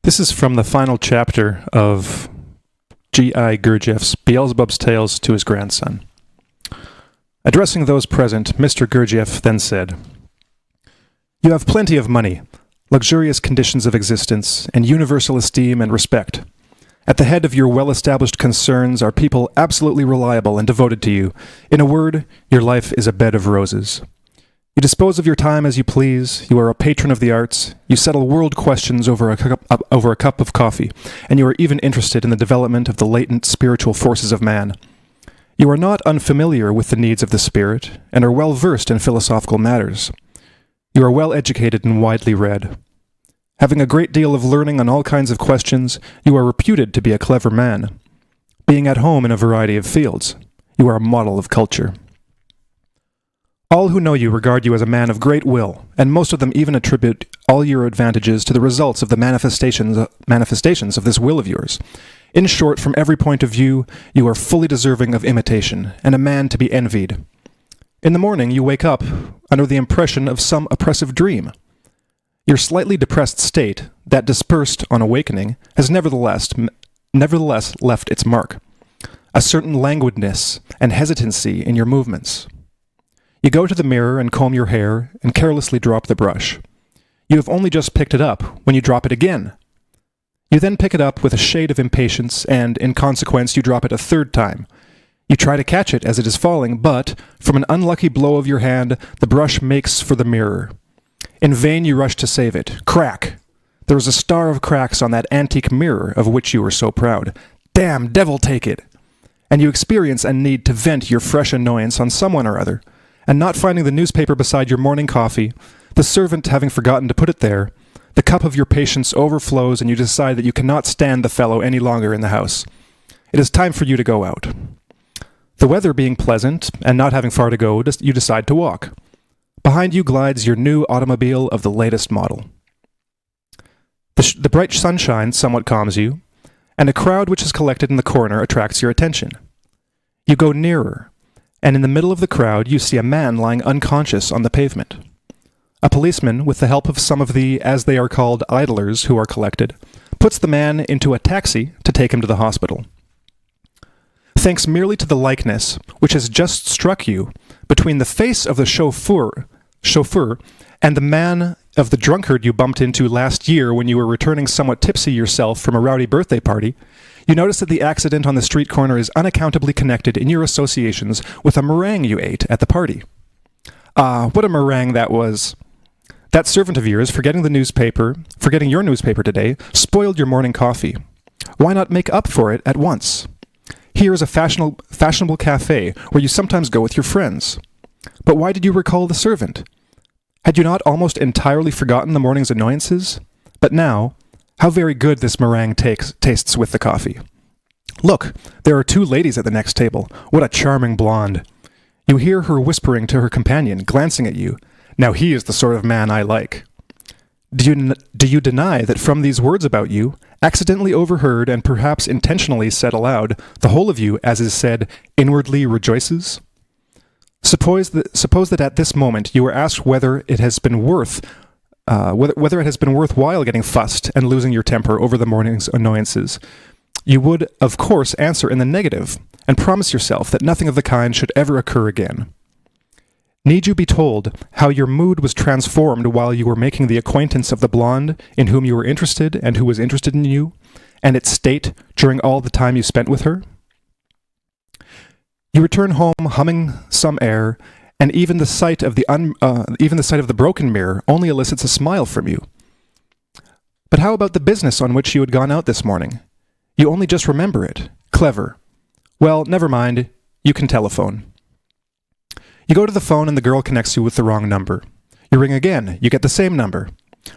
This is from the final chapter of G.I. Gurdjieff's Beelzebub's Tales to his grandson. Addressing those present, Mr. Gurdjieff then said, "You have plenty of money, luxurious conditions of existence, and universal esteem and respect. At the head of your well-established concerns are people absolutely reliable and devoted to you. In a word, your life is a bed of roses. You dispose of your time as you please, you are a patron of the arts, you settle world questions over a cup of coffee, and you are even interested in the development of the latent spiritual forces of man. You are not unfamiliar with the needs of the spirit, and are well versed in philosophical matters. You are well educated and widely read. Having a great deal of learning on all kinds of questions, you are reputed to be a clever man. Being at home in a variety of fields, you are a model of culture. All who know you regard you as a man of great will, and most of them even attribute all your advantages to the results of the manifestations of this will of yours. In short, from every point of view, you are fully deserving of imitation, and a man to be envied. In the morning, you wake up under the impression of some oppressive dream. Your slightly depressed state, that dispersed on awakening, has nevertheless left its mark. A certain languidness and hesitancy in your movements. You go to the mirror and comb your hair and carelessly drop the brush. You have only just picked it up when you drop it again. You then pick it up with a shade of impatience, and, in consequence, you drop it a third time. You try to catch it as it is falling, but, from an unlucky blow of your hand, the brush makes for the mirror. In vain you rush to save it. Crack! There is a star of cracks on that antique mirror of which you were so proud. Damn, devil take it! And you experience a need to vent your fresh annoyance on someone or other. And not finding the newspaper beside your morning coffee, the servant having forgotten to put it there, the cup of your patience overflows and you decide that you cannot stand the fellow any longer in the house. It is time for you to go out. The weather being pleasant, and not having far to go, you decide to walk. Behind you glides your new automobile of the latest model. The bright sunshine somewhat calms you, and a crowd which is collected in the corner attracts your attention. You go nearer, and in the middle of the crowd you see a man lying unconscious on the pavement. A policeman, with the help of some of the, as they are called, idlers who are collected, puts the man into a taxi to take him to the hospital. Thanks merely to the likeness, which has just struck you, between the face of the chauffeur and the man of the drunkard you bumped into last year when you were returning somewhat tipsy yourself from a rowdy birthday party, you notice that the accident on the street corner is unaccountably connected in your associations with a meringue you ate at the party. Ah, what a meringue that was! That servant of yours, forgetting your newspaper today, spoiled your morning coffee. Why not make up for it at once? Here is a fashionable cafe where you sometimes go with your friends. But why did you recall the servant? Had you not almost entirely forgotten the morning's annoyances? But now, how very good this meringue tastes with the coffee. Look, there are two ladies at the next table. What a charming blonde. You hear her whispering to her companion, glancing at you. Now he is the sort of man I like. Do you deny that from these words about you, accidentally overheard and perhaps intentionally said aloud, the whole of you, as is said, inwardly rejoices? Suppose that at this moment you were asked whether it has been worthwhile getting fussed and losing your temper over the morning's annoyances. You would, of course, answer in the negative, and promise yourself that nothing of the kind should ever occur again. Need you be told how your mood was transformed while you were making the acquaintance of the blonde in whom you were interested and who was interested in you, and its state during all the time you spent with her? You return home humming some air, and even the sight of the broken mirror only elicits a smile from you. But how about the business on which you had gone out this morning? You only just remember it. Clever. Well, never mind. You can telephone. You go to the phone and the girl connects you with the wrong number. You ring again. You get the same number.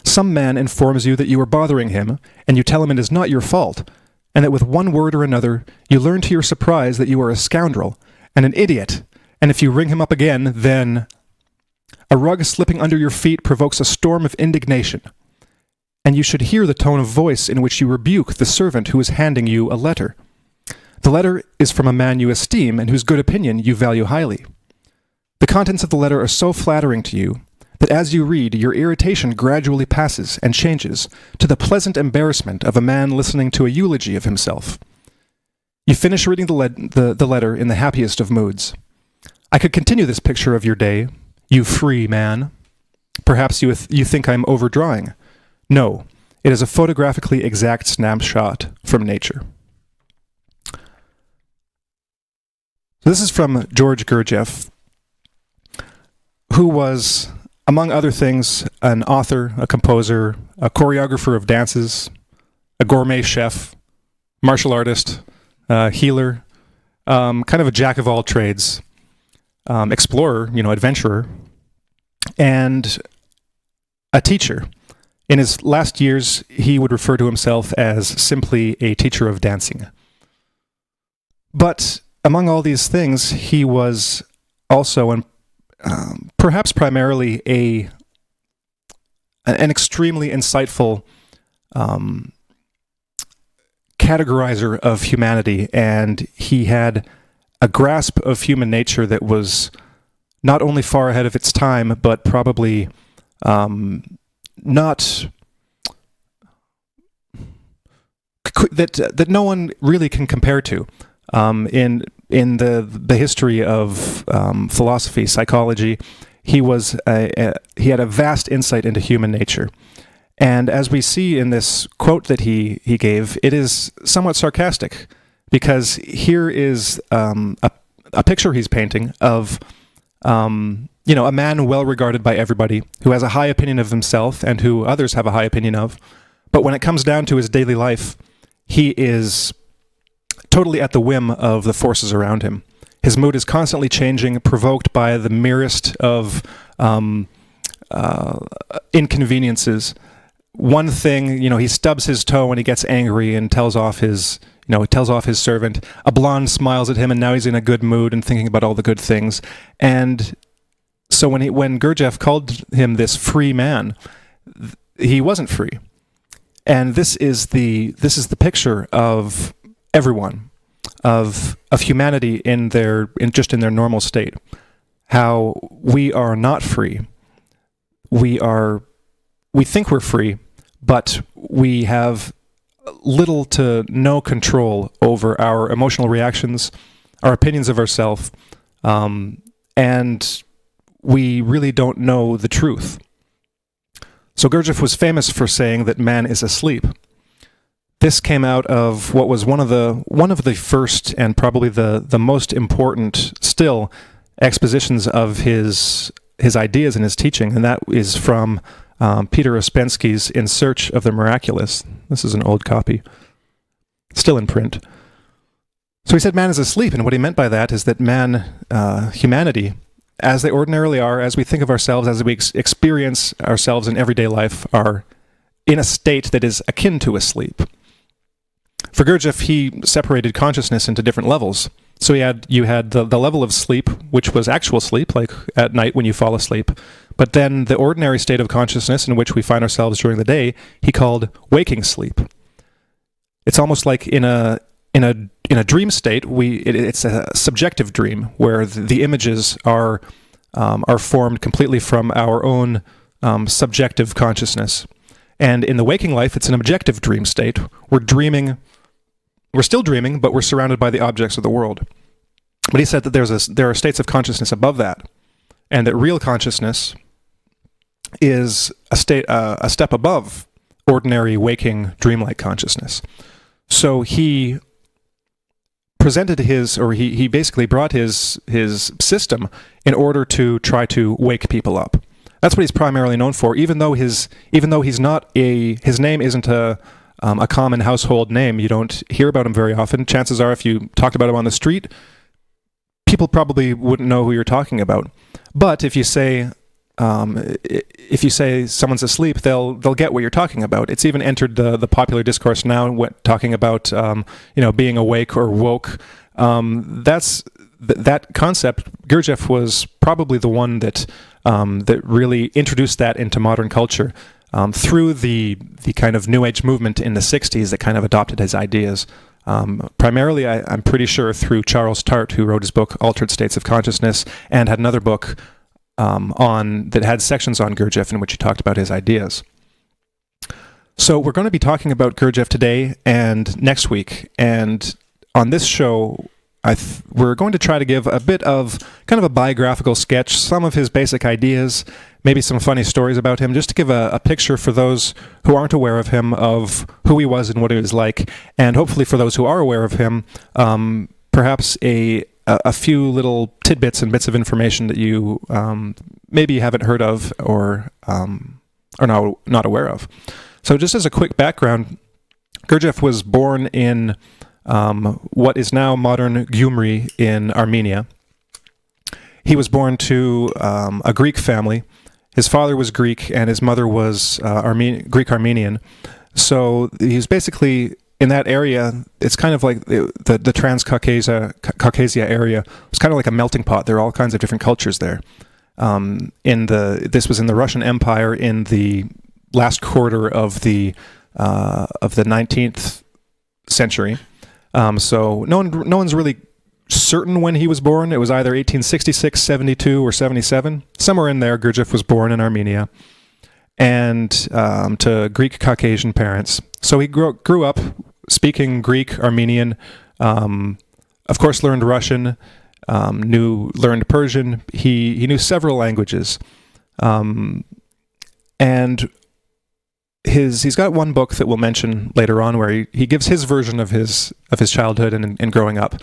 Some man informs you that you are bothering him, and you tell him it is not your fault, and that with one word or another, you learn to your surprise that you are a scoundrel and an idiot, and if you ring him up again, then a rug slipping under your feet provokes a storm of indignation, and you should hear the tone of voice in which you rebuke the servant who is handing you a letter. The letter is from a man you esteem and whose good opinion you value highly. The contents of the letter are so flattering to you that as you read, your irritation gradually passes and changes to the pleasant embarrassment of a man listening to a eulogy of himself. You finish reading the letter in the happiest of moods. I could continue this picture of your day, you free man. Perhaps you think I'm overdrawing. No, it is a photographically exact snapshot from nature. So this is from George Gurdjieff, who was, among other things, an author, a composer, a choreographer of dances, a gourmet chef, martial artist, healer, kind of a jack of all trades, explorer, adventurer, and a teacher. In his last years, he would refer to himself as simply a teacher of dancing. But among all these things, he was also, and perhaps primarily, an extremely insightful categorizer of humanity, and he had a grasp of human nature that was not only far ahead of its time, but probably not that no one really can compare to in the history of philosophy, psychology. He had a vast insight into human nature. And as we see in this quote that he gave, it is somewhat sarcastic, because here is a picture he's painting of a man well regarded by everybody, who has a high opinion of himself and who others have a high opinion of. But when it comes down to his daily life, he is totally at the whim of the forces around him. His mood is constantly changing, provoked by the merest of inconveniences. One thing, he stubs his toe when he gets angry and tells off his servant. A blonde smiles at him, and now he's in a good mood and thinking about all the good things. And so when Gurdjieff called him this free man, he wasn't free. And this is the picture of everyone, of humanity in their normal state. How we are not free. We think we're free, but we have little to no control over our emotional reactions, our opinions of ourselves, and we really don't know the truth. So Gurdjieff was famous for saying that man is asleep. This came out of what was one of the first and probably the most important still expositions of his ideas and his teaching, and that is from Peter Ouspensky's In Search of the Miraculous. This is an old copy, still in print. So he said man is asleep, and what he meant by that is that humanity, as they ordinarily are, as we think of ourselves, as we experience ourselves in everyday life, are in a state that is akin to asleep. For Gurdjieff, he separated consciousness into different levels. So you had the level of sleep, which was actual sleep, like at night when you fall asleep. But then the ordinary state of consciousness in which we find ourselves during the day, he called waking sleep. It's almost like in a dream state, it's a subjective dream where the images are formed completely from our own subjective consciousness. And in the waking life, it's an objective dream state. We're still dreaming, but we're surrounded by the objects of the world. But he said that there are states of consciousness above that, and that real consciousness is a step above ordinary waking dreamlike consciousness. So he presented he basically brought his system in order to try to wake people up. That's what he's primarily known for, even though his name isn't a common household name. You don't hear about him very often. Chances are, if you talked about him on the street, people probably wouldn't know who you're talking about. But if you say someone's asleep, they'll get what you're talking about. It's even entered the popular discourse now, talking about being awake or woke. That concept. Gurdjieff was probably the one that really introduced that into modern culture. Through the kind of New Age movement in the 60s that kind of adopted his ideas. Primarily, I'm pretty sure through Charles Tart, who wrote his book Altered States of Consciousness, and had another book that had sections on Gurdjieff in which he talked about his ideas. So we're going to be talking about Gurdjieff today and next week, and on this show, we're going to try to give a bit of kind of a biographical sketch, some of his basic ideas, maybe some funny stories about him, just to give a picture for those who aren't aware of him, of who he was and what he was like, and hopefully for those who are aware of him, perhaps a few little tidbits and bits of information that you maybe haven't heard of or are not aware of. So just as a quick background, Gurdjieff was born in what is now modern Gyumri in Armenia. He was born to a Greek family. His father was Greek and his mother was Greek-Armenian. So he's basically in that area. It's kind of like the Transcaucasia area. It's kind of like a melting pot. There are all kinds of different cultures there. This was in the Russian Empire in the last quarter of the 19th century. So no one's really certain when he was born. It was either 1866, 72, or 77. Somewhere in there, Gurdjieff was born in Armenia, and to Greek Caucasian parents. So he grew up speaking Greek, Armenian, of course learned Russian, learned Persian. He knew several languages, and he's got one book that we'll mention later on where he gives his version of his childhood and growing up,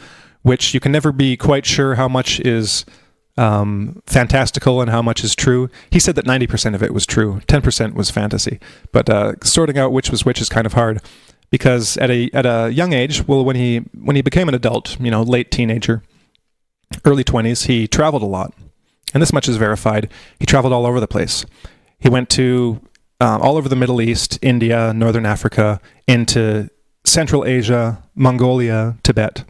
which you can never be quite sure how much is fantastical and how much is true. He said that 90% of it was true, 10% was fantasy. But sorting out which was which is kind of hard, because at a young age, well, when he became an adult, late teenager, early 20s, he traveled a lot, and this much is verified. He traveled all over the place. He went to all over the Middle East, India, Northern Africa, into Central Asia, Mongolia, Tibet,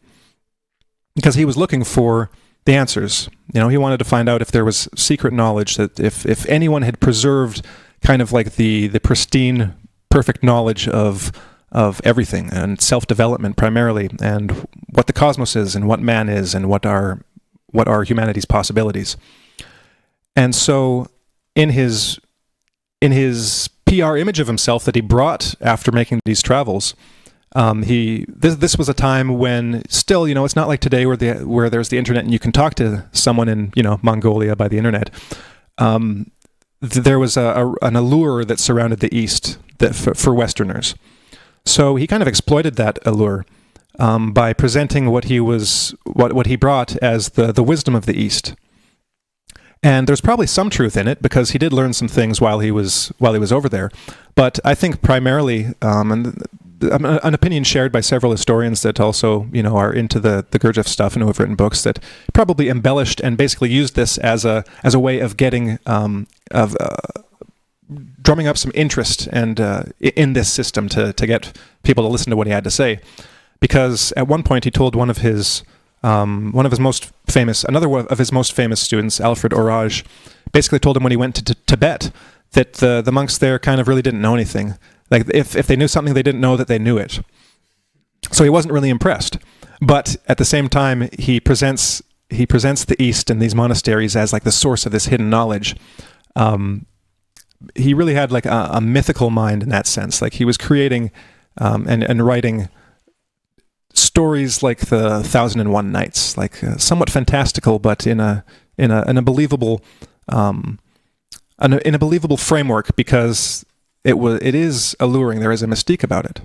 because he was looking for the answers. He wanted to find out if there was secret knowledge, that if anyone had preserved kind of like the pristine, perfect knowledge of everything and self-development primarily, and what the cosmos is and what man is and what are humanity's possibilities. And so in his PR image of himself that he brought after making these travels, this was a time when still, it's not like today where there's the internet and you can talk to someone in Mongolia by the internet. There was an allure that surrounded the East for Westerners. So he kind of exploited that allure by presenting what he brought as the wisdom of the East. And there's probably some truth in it, because he did learn some things while he was over there. But I think primarily, and an opinion shared by several historians that also are into the Gurdjieff stuff and who have written books, that probably embellished and basically used this as a way of getting drumming up some interest and in this system to get people to listen to what he had to say. Because at one point he told another of his most famous students, Alfred Orage, basically told him when he went to Tibet that the monks there kind of really didn't know anything. Like if they knew something, they didn't know that they knew it. So he wasn't really impressed. But at the same time, he presents the East and these monasteries as like the source of this hidden knowledge. He really had like a mythical mind in that sense. Like he was creating and writing stories like the 1001 Nights, like somewhat fantastical, but in a believable in a believable framework, because it is alluring. There is a mystique about it.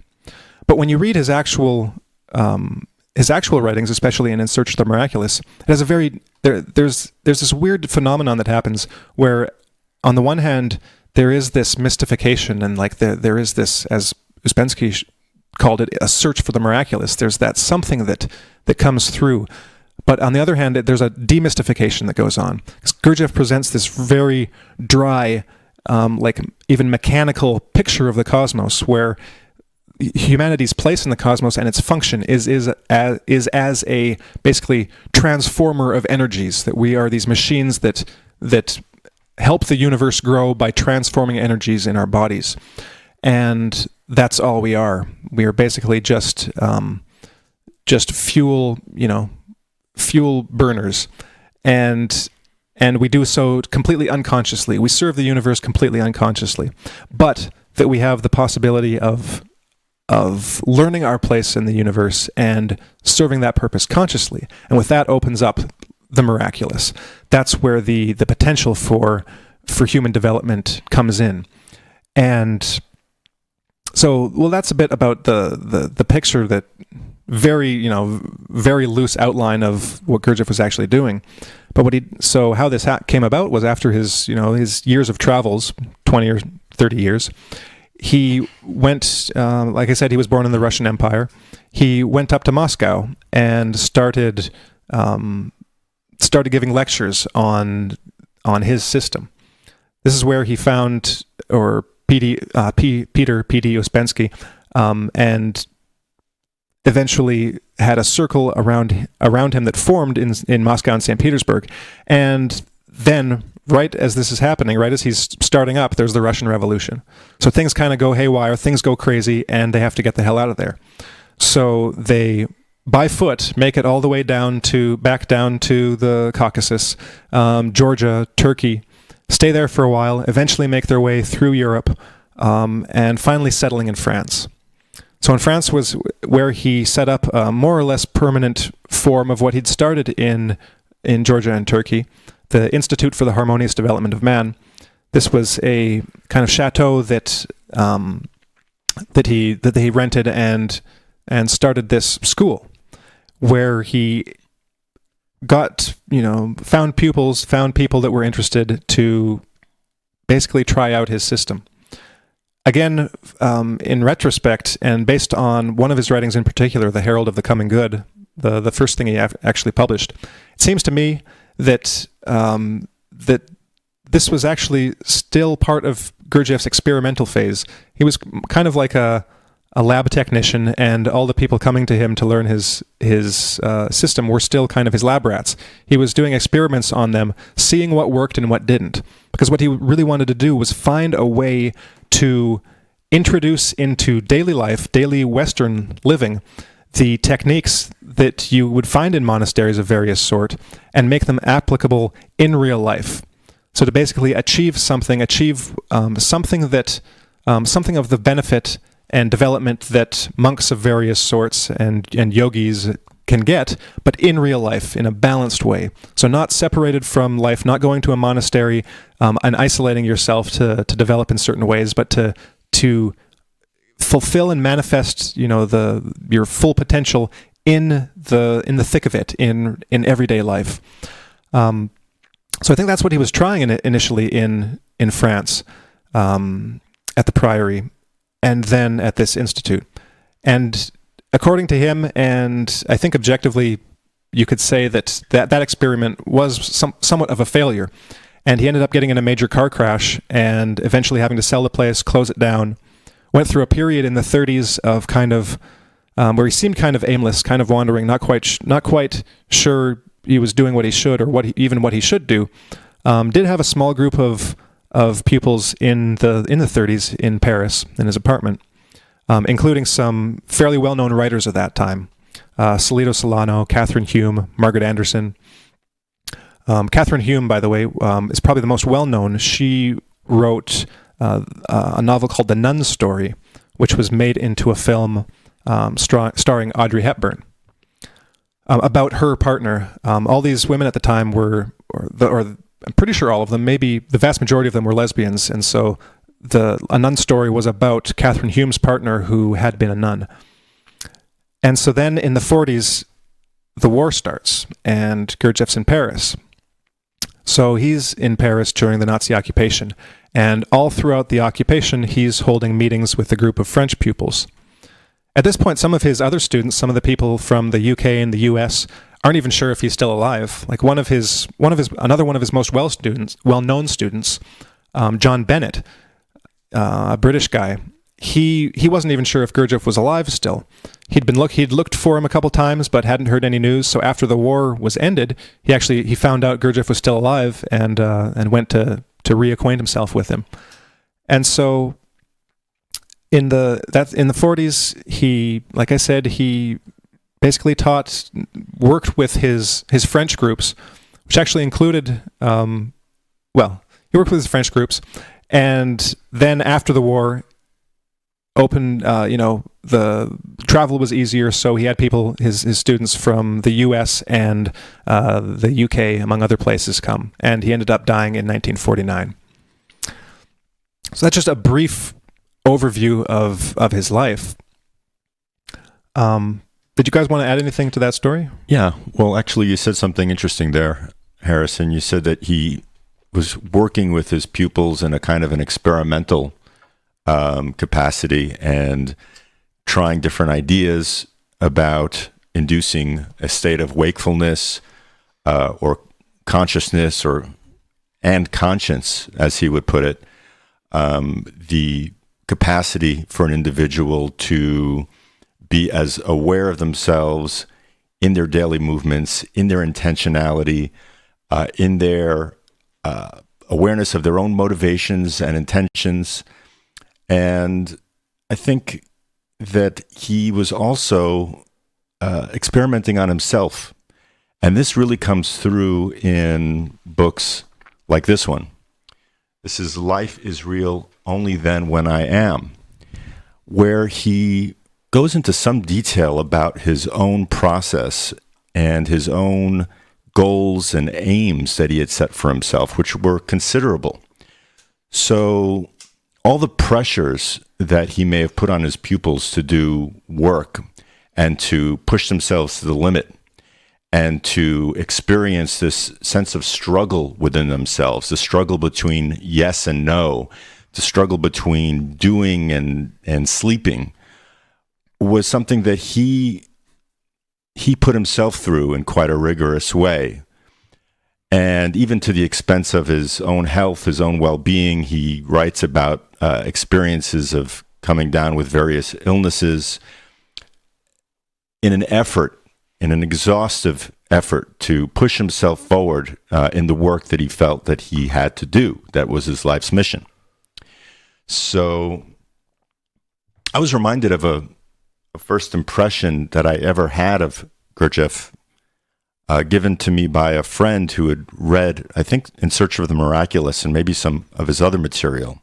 But when you read his actual writings, especially in Search of the Miraculous, it has there's this weird phenomenon that happens where, on the one hand, there is this mystification, and like there is this, as Uspensky called it, a search for the miraculous. There's that something that comes through. But on the other hand, there's a demystification that goes on. Gurdjieff presents this very dry, like even mechanical picture of the cosmos, where humanity's place in the cosmos and its function is as a basically transformer of energies. That we are these machines that help the universe grow by transforming energies in our bodies, and that's all we are. We are basically just fuel, fuel burners. And and we do so completely unconsciously. We serve the universe completely unconsciously, but that we have the possibility of learning our place in the universe and serving that purpose consciously. And with that opens up the miraculous. That's where the potential for human development comes in. And so, well, that's a bit about the picture, that very loose outline of what Gurdjieff was actually doing. But how this came about was after his years of travels, 20 or 30 years, he went, like I said, he was born in the Russian Empire. He went up to Moscow and started giving lectures on his system. This is where he found, or Peter P.D. Uspensky, and eventually had a circle around him that formed in Moscow and St. Petersburg. And then, right as this is happening, right as he's starting up, there's the Russian Revolution. So things kind of go haywire, things go crazy, and they have to get the hell out of there. So they, by foot, make it all the way back down to the Caucasus, Georgia, Turkey, stay there for a while, eventually make their way through Europe, and finally settling in France. So in France was where he set up a more or less permanent form of what he'd started in Georgia and Turkey, the Institute for the Harmonious Development of Man. This was a kind of chateau that he rented and started this school where he found pupils, found people that were interested to basically try out his system. Again, in retrospect, and based on one of his writings in particular, The Herald of the Coming Good, the first thing he actually published, it seems to me that this was actually still part of Gurdjieff's experimental phase. He was kind of like a lab technician, and all the people coming to him to learn his system were still kind of his lab rats. He was doing experiments on them, seeing what worked and what didn't. Because what he really wanted to do was find a way to introduce into daily life, daily Western living, the techniques that you would find in monasteries of various sort, and make them applicable in real life. So to basically achieve something of the benefit and development that monks of various sorts and yogis can get, but in real life, in a balanced way. So not separated from life, not going to a monastery and isolating yourself to develop in certain ways, but to fulfill and manifest, your full potential in the thick of it, in everyday life. So I think that's what he was trying initially in France, at the Priory, and then at this institute. And according to him, and I think objectively, you could say that experiment was somewhat of a failure. And he ended up getting in a major car crash and eventually having to sell the place, close it down. Went through a period in the 30s of kind of where he seemed kind of aimless, kind of wandering, not quite sure he was doing what he should or what he should do. Did have a small group of pupils in the 30s in Paris in his apartment, including some fairly well-known writers of that time. Salito Solano, Catherine Hume, Margaret Anderson. Catherine Hume, by the way, is probably the most well-known. She wrote a novel called The Nun's Story, which was made into a film starring Audrey Hepburn, about her partner. All these women at the time were, or I'm pretty sure all of them, maybe the vast majority of them were lesbians, and so A Nun's Story was about Catherine Hume's partner who had been a nun. And so then in the 40s, the war starts, and Gurdjieff's in Paris. So he's in Paris during the Nazi occupation, and all throughout the occupation, he's holding meetings with a group of French pupils. At this point, some of his other students, some of the people from the UK and the US, aren't even sure if he's still alive. Like another one of his most well-known students, John Bennett, a British guy. He wasn't even sure if Gurdjieff was alive still. He'd looked for him a couple times, but hadn't heard any news. So after the war was ended, he found out Gurdjieff was still alive and went to reacquaint himself with him. And so in the 40s, he, like I said, he basically worked with his French groups, which actually included, he worked with his French groups, and then after the war, opened, the travel was easier, so he had people, his students from the U.S. and the U.K., among other places, come, and he ended up dying in 1949. So that's just a brief overview of his life. Did you guys want to add anything to that story? Yeah, well, actually, you said something interesting there, Harrison. You said that he was working with his pupils in a kind of an experimental capacity and trying different ideas about inducing a state of wakefulness or consciousness and conscience, as he would put it, the capacity for an individual to be as aware of themselves in their daily movements, in their intentionality, in their awareness of their own motivations and intentions. And I think that he was also experimenting on himself. And this really comes through in books like this one. This is Life is Real Only Then When I Am, where he goes into some detail about his own process and his own goals and aims that he had set for himself, which were considerable. So all the pressures that he may have put on his pupils to do work and to push themselves to the limit and to experience this sense of struggle within themselves, the struggle between yes and no, the struggle between doing and sleeping, was something that he put himself through in quite a rigorous way. And even to the expense of his own health, his own well-being, he writes about experiences of coming down with various illnesses in an exhaustive effort to push himself forward in the work that he felt that he had to do. That was his life's mission. So I was reminded of a first impression that I ever had of Gurdjieff, given to me by a friend who had read, I think, In Search of the Miraculous and maybe some of his other material.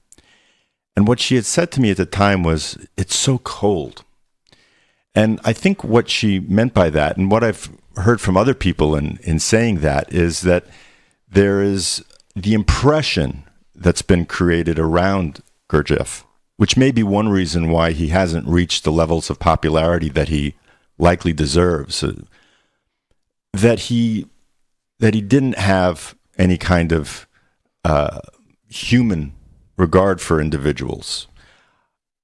And what she had said to me at the time was, "It's so cold." And I think what she meant by that, and what I've heard from other people in saying that, is that there is the impression that's been created around Gurdjieff, which may be one reason why he hasn't reached the levels of popularity that he likely deserves, that he didn't have any kind of human regard for individuals.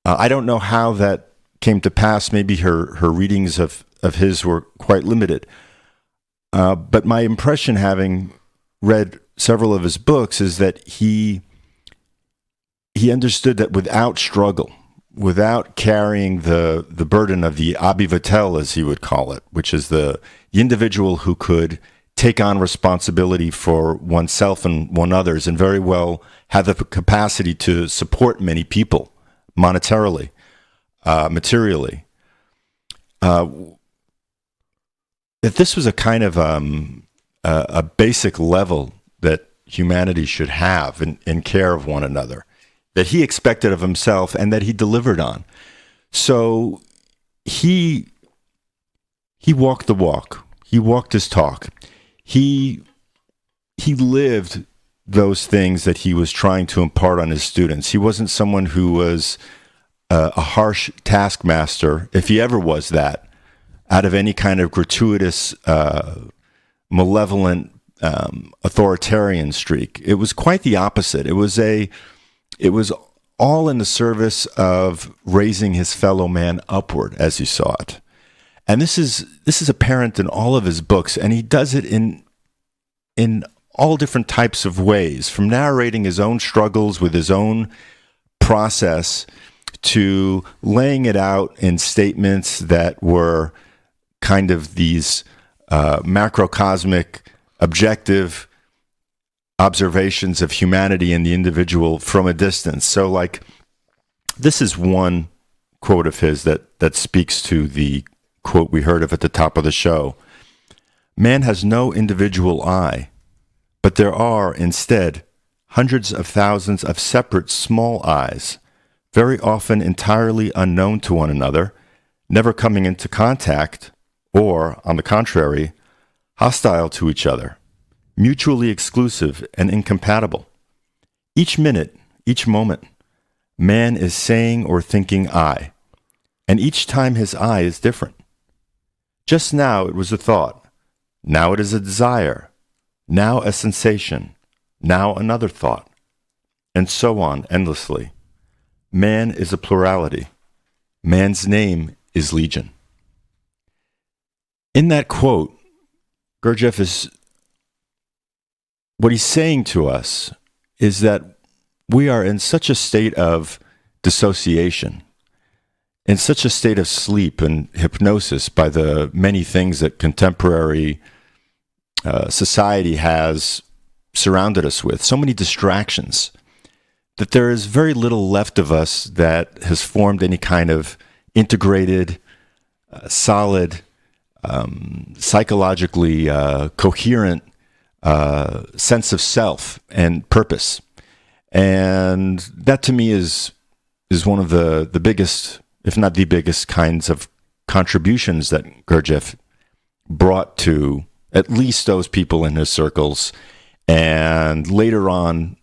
I don't know how that came to pass. Maybe her readings of his were quite limited. But my impression, having read several of his books, is that he understood that without struggle, without carrying the burden of the abivatel, as he would call it, which is the individual who could take on responsibility for oneself and one others, and very well have the capacity to support many people monetarily, materially. That this was a kind of a basic level that humanity should have in care of one another, that he expected of himself and that he delivered on. So he walked the walk. He walked his talk. He lived those things that he was trying to impart on his students. He wasn't someone who was a harsh taskmaster, if he ever was that, out of any kind of gratuitous, malevolent, authoritarian streak. It was quite the opposite. It was all in the service of raising his fellow man upward, as he saw it. And this is apparent in all of his books, and he does it in all different types of ways, from narrating his own struggles with his own process to laying it out in statements that were kind of these macrocosmic, objective observations of humanity and the individual from a distance. So, like, this is one quote of his that speaks to the quote we heard of at the top of the show. "Man has no individual I, but there are, instead, hundreds of thousands of separate small I's, very often entirely unknown to one another, never coming into contact, or, on the contrary, hostile to each other, mutually exclusive and incompatible. Each minute, each moment, man is saying or thinking I, and each time his I is different. Just now it was a thought, now it is a desire, now a sensation, now another thought, and so on endlessly. Man is a plurality. Man's name is Legion. In that quote, Gurdjieff is, what he's saying to us is that we are in such a state of dissociation, in such a state of sleep and hypnosis by the many things that contemporary society has surrounded us with, so many distractions, that there is very little left of us that has formed any kind of integrated, solid, psychologically coherent sense of self and purpose. And that to me is one of the biggest, if not the biggest, kinds of contributions that Gurdjieff brought to at least those people in his circles, and later on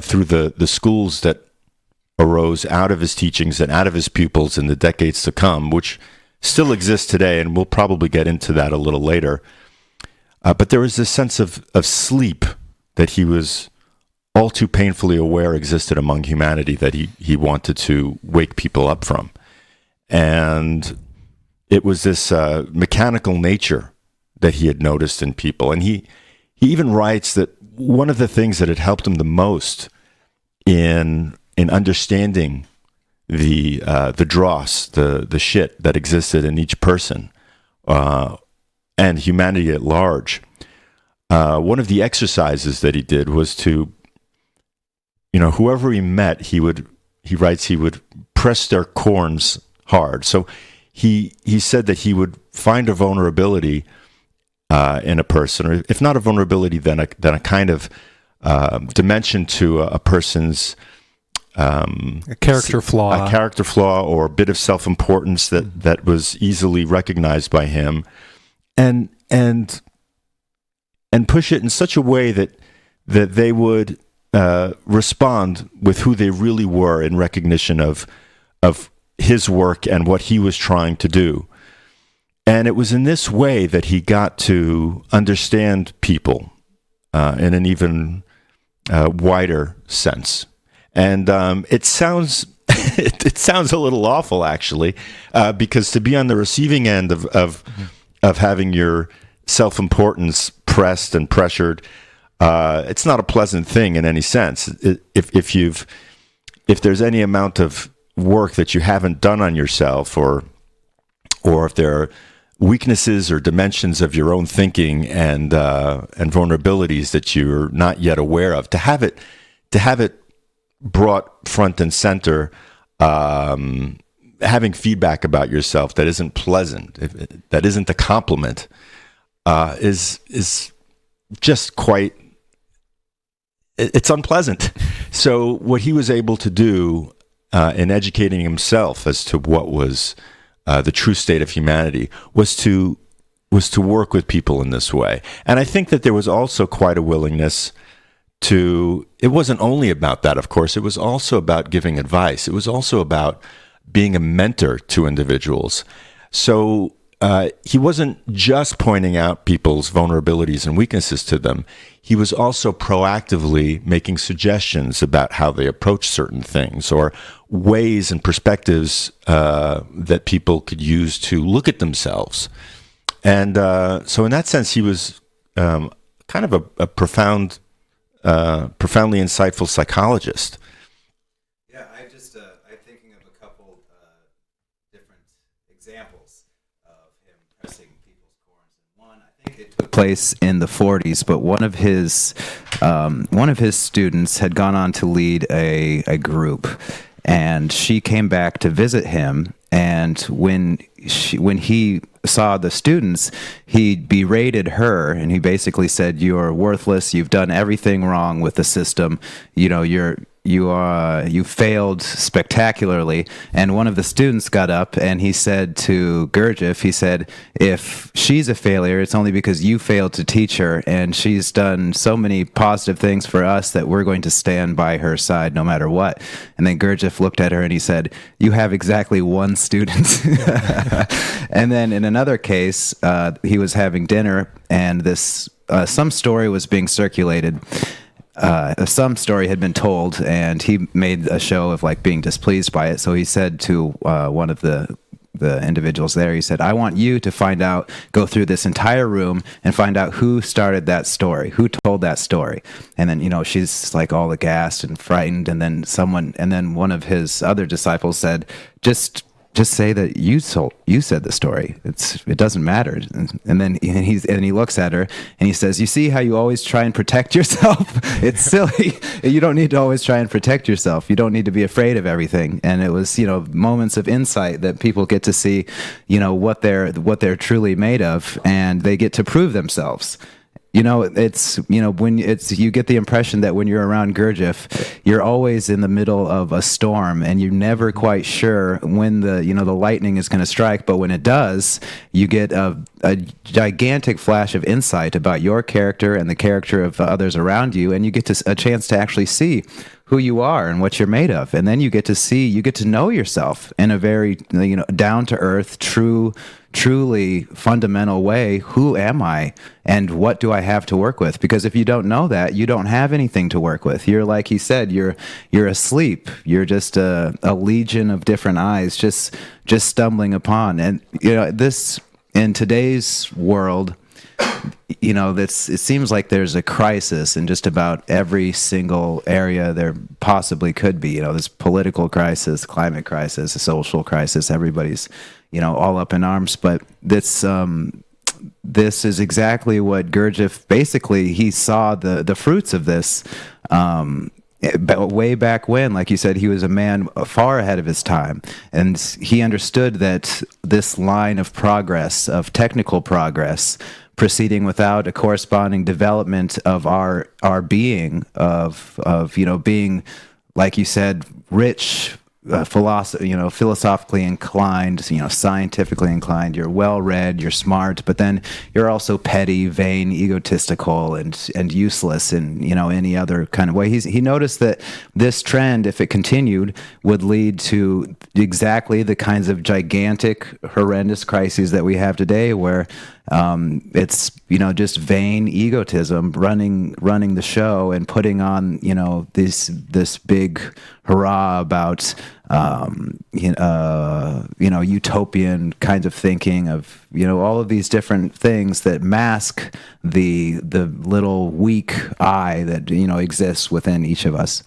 through the schools that arose out of his teachings and out of his pupils in the decades to come, which still exist today, and we'll probably get into that a little later. But there was this sense of sleep that he was all too painfully aware existed among humanity that he wanted to wake people up from. And it was this mechanical nature that he had noticed in people. And he even writes that one of the things that had helped him the most in understanding the dross, the shit that existed in each person, and humanity at large, one of the exercises that he did was to, whoever he met, he would press their corns hard. So he said that he would find a vulnerability in a person, or if not a vulnerability, then a kind of dimension to a person's a character flaw, or a bit of self-importance that was easily recognized by him, and push it in such a way that they would respond with who they really were in recognition of his work and what he was trying to do. And it was in this way that he got to understand people in an even wider sense. And it sounds it sounds a little awful, actually, because to be on the receiving end of having your self-importance pressed and pressured, it's not a pleasant thing in any sense. If there's any amount of work that you haven't done on yourself, or if there are weaknesses or dimensions of your own thinking and vulnerabilities that you're not yet aware of, to have it brought front and center, having feedback about yourself that isn't pleasant, that isn't a compliment, is just quite, it's unpleasant. So what he was able to do in educating himself as to what was the true state of humanity was to work with people in this way. And I think that there was also quite a willingness to, it wasn't only about that, of course, it was also about giving advice. It was also about being a mentor to individuals. So he wasn't just pointing out people's vulnerabilities and weaknesses to them. He was also proactively making suggestions about how they approach certain things, or ways and perspectives that people could use to look at themselves. And so in that sense, he was kind of a profoundly insightful psychologist. Yeah, I'm thinking of a couple different examples of him pressing people's corns. And one, I think it took place in the 40s, but one of his students had gone on to lead a group, and she came back to visit him. And when he saw the students, he berated her, and he basically said, "You're worthless. You've done everything wrong with the system. You know, you failed spectacularly." And one of the students got up and he said to Gurdjieff, he said, "If she's a failure, it's only because you failed to teach her, and she's done so many positive things for us that we're going to stand by her side no matter what." And then Gurdjieff looked at her and he said, "You have exactly one student." And then in another case, he was having dinner, and this some story was being circulated. Some story had been told, and he made a show of like being displeased by it. So he said to one of the individuals there, he said, "I want you to go through this entire room and find out who started that story, who told that story." And then, she's like all aghast and frightened. And then one of his other disciples said, just say that you said the story. It doesn't matter." And then he looks at her and he says, "You see how you always try and protect yourself? It's silly. You don't need to always try and protect yourself. You don't need to be afraid of everything." And it was, moments of insight that people get to see, what they're truly made of, and they get to prove themselves. It's, you get the impression that when you're around Gurdjieff, you're always in the middle of a storm, and you're never quite sure when the lightning is going to strike. But when it does, you get a gigantic flash of insight about your character and the character of others around you, and you get a chance to actually see who you are and what you're made of. And then you get to know yourself in a very, down to earth, truly fundamental way. Who am I, and what do I have to work with? Because if you don't know that, you don't have anything to work with. You're, like he said, you're asleep. You're just a legion of different eyes just stumbling upon. And this, in today's world, it seems like there's a crisis in just about every single area there possibly could be. There's political crisis, climate crisis, a social crisis. Everybody's, all up in arms. But this is exactly what Gurdjieff, basically, he saw the fruits of this way back when. Like you said, he was a man far ahead of his time, and he understood that this line of progress, of technical progress, proceeding without a corresponding development of our being, of being, like you said, rich, philosophically inclined, scientifically inclined. You're well-read, you're smart, but then you're also petty, vain, egotistical, and useless in any other kind of way. He noticed that this trend, if it continued, would lead to exactly the kinds of gigantic, horrendous crises that we have today, where it's just vain egotism running the show and putting on this big hurrah about utopian kinds of thinking of all of these different things that mask the little weak eye that exists within each of us.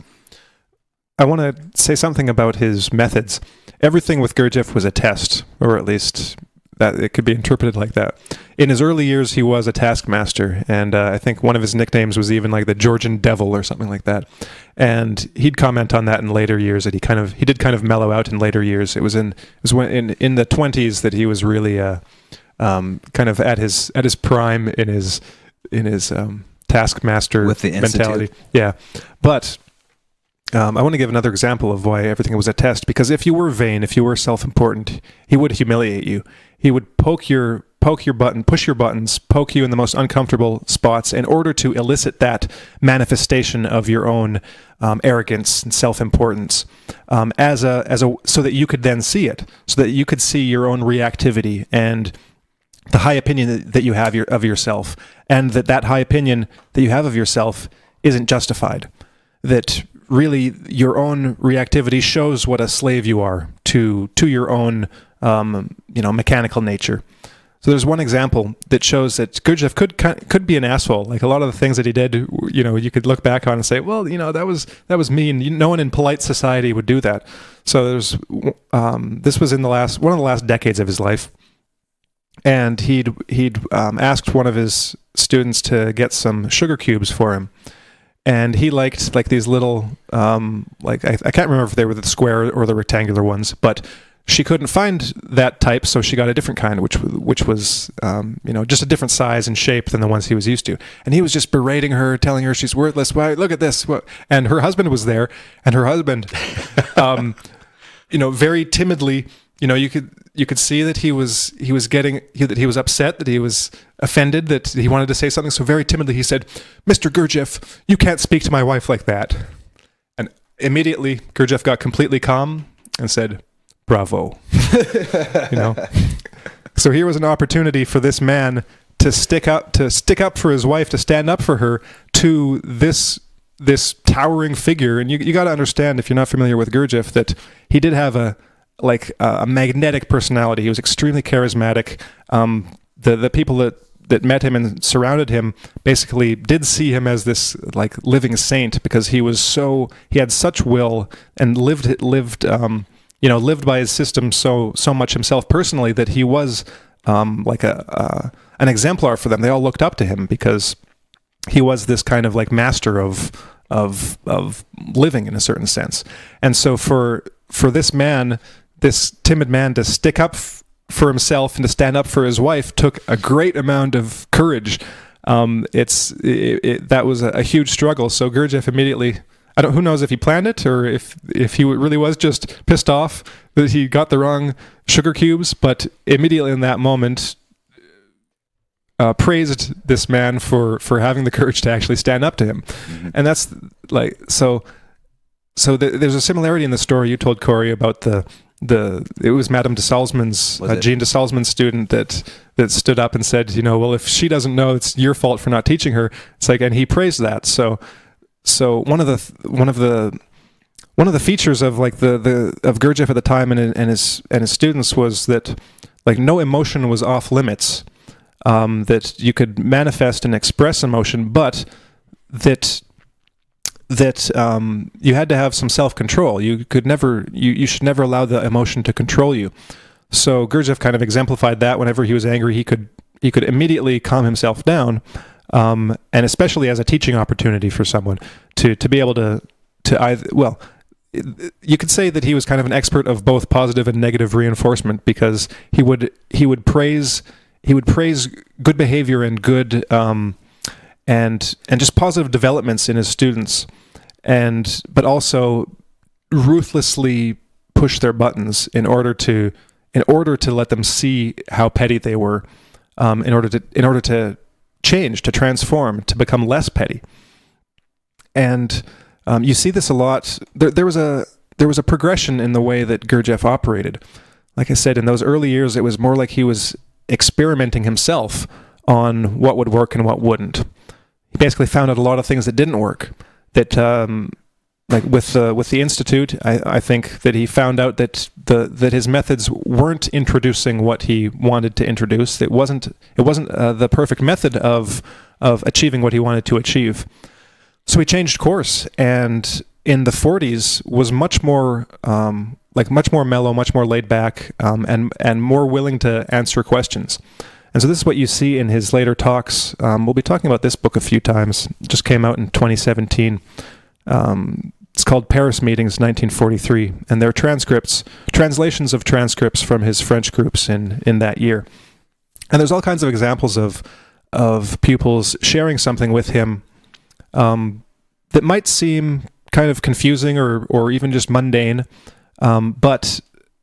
I want to say something about his methods. Everything with Gurdjieff was a test, or at least that it could be interpreted like that. In his early years, he was a taskmaster, and I think one of his nicknames was even like the Georgian Devil or something like that. And he'd comment on that in later years, that he did kind of mellow out in later years. It was in the 20s that he was really kind of at his prime in his taskmaster with the mentality. Institute. Yeah, but I want to give another example of why everything was a test. Because if you were vain, if you were self-important, he would humiliate you. He would push your buttons, poke you in the most uncomfortable spots in order to elicit that manifestation of your own arrogance and self-importance, so that you could then see it, so that you could see your own reactivity and the high opinion that you have of yourself, and that high opinion that you have of yourself isn't justified. That really your own reactivity shows what a slave you are to your own mechanical nature. So there's one example that shows that Gurdjieff could be an asshole. Like a lot of the things that he did, you could look back on and say, well, that was mean. No one in polite society would do that. So there's this was in one of the last decades of his life, and he'd asked one of his students to get some sugar cubes for him. And he liked like these little, I can't remember if they were the square or the rectangular ones, but she couldn't find that type, so she got a different kind, which was just a different size and shape than the ones he was used to. And he was just berating her, telling her she's worthless. Why, look at this. And her husband was there, and her husband, very timidly, you could see that he was upset, that he was offended, that he wanted to say something. So very timidly he said, "Mr. Gurdjieff, you can't speak to my wife like that." And immediately Gurdjieff got completely calm and said, "Bravo." So here was an opportunity for this man to stick up for his wife, to stand up for her, to this towering figure. And you got to understand, if you're not familiar with Gurdjieff, that he did have a magnetic personality. He was extremely charismatic. The people that met him and surrounded him basically did see him as this living saint, because he had such will and lived by his system so much himself personally, that he was an exemplar for them. They all looked up to him because he was this kind of master of living in a certain sense. And so for this man, this timid man, to stick up for himself and to stand up for his wife took a great amount of courage. That was a huge struggle. So Gurdjieff immediately, who knows if he planned it or if he really was just pissed off that he got the wrong sugar cubes, but immediately in that moment praised this man for having the courage to actually stand up to him. Mm-hmm. And that's there's a similarity in the story you told, Corey, about it was Madame de Salzman's, Jean de Salzman's student that stood up and said, well, if she doesn't know, it's your fault for not teaching her. It's and he praised that. So one of the features of of Gurdjieff at the time and his students was that no emotion was off limits, that you could manifest and express emotion, but that you had to have some self-control. You should never allow the emotion to control you. So Gurdjieff kind of exemplified that. Whenever he was angry, he could immediately calm himself down, and especially as a teaching opportunity for someone to be able to either, well, you could say that he was kind of an expert of both positive and negative reinforcement, because he would praise good behavior and good and just positive developments in his students, but also ruthlessly push their buttons in order to let them see how petty they were, in order to change, to transform, to become less petty. And you see this a lot. There was a progression in the way that Gurdjieff operated. Like I said, in those early years, it was more like he was experimenting himself on what would work and what wouldn't. He basically found out a lot of things that didn't work. That with the Institute, I think that he found out that his methods weren't introducing what he wanted to introduce. It wasn't the perfect method of achieving what he wanted to achieve. So he changed course, and in the 40s was much more mellow, much more laid back, and more willing to answer questions. And so this is what you see in his later talks. We'll be talking about this book a few times. It just came out in 2017. It's called Paris Meetings, 1943, and they're translations of transcripts from his French groups in that year. And there's all kinds of examples of pupils sharing something with him that might seem kind of confusing or even just mundane, but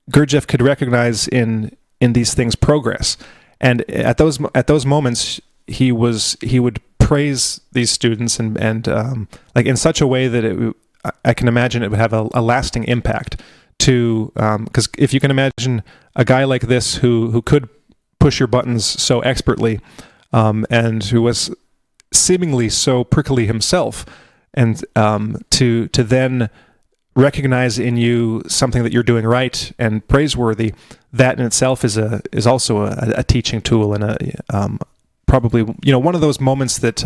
Gurdjieff could recognize in these things progress. And at those moments, he would praise these students and in such a way that I can imagine it would have a lasting impact. Because if you can imagine a guy like this who could push your buttons so expertly, and who was seemingly so prickly himself, and to then recognize in you something that you're doing right and praiseworthy, that in itself is also a teaching tool, and probably one of those moments that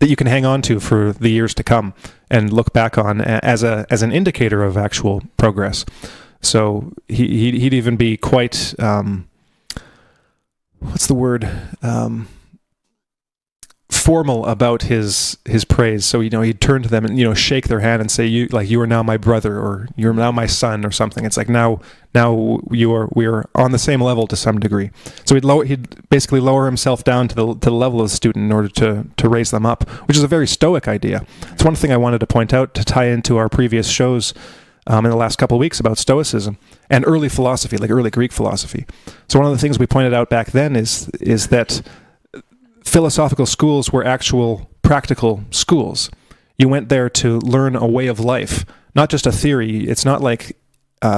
you can hang on to for the years to come and look back on as an indicator of actual progress. So he'd even be quite what's the word? formal about his praise. So he'd turn to them and shake their hand and say, you are now my brother, or you're now my son, or something. It's like now we are on the same level to some degree. So he'd basically lower himself down to the level of the student in order to raise them up, which is a very Stoic idea. It's one thing I wanted to point out to tie into our previous shows in the last couple of weeks about Stoicism and early philosophy, like early Greek philosophy. So one of the things we pointed out back then is that philosophical schools were actual practical schools. You went there to learn a way of life, not just a theory. It's not like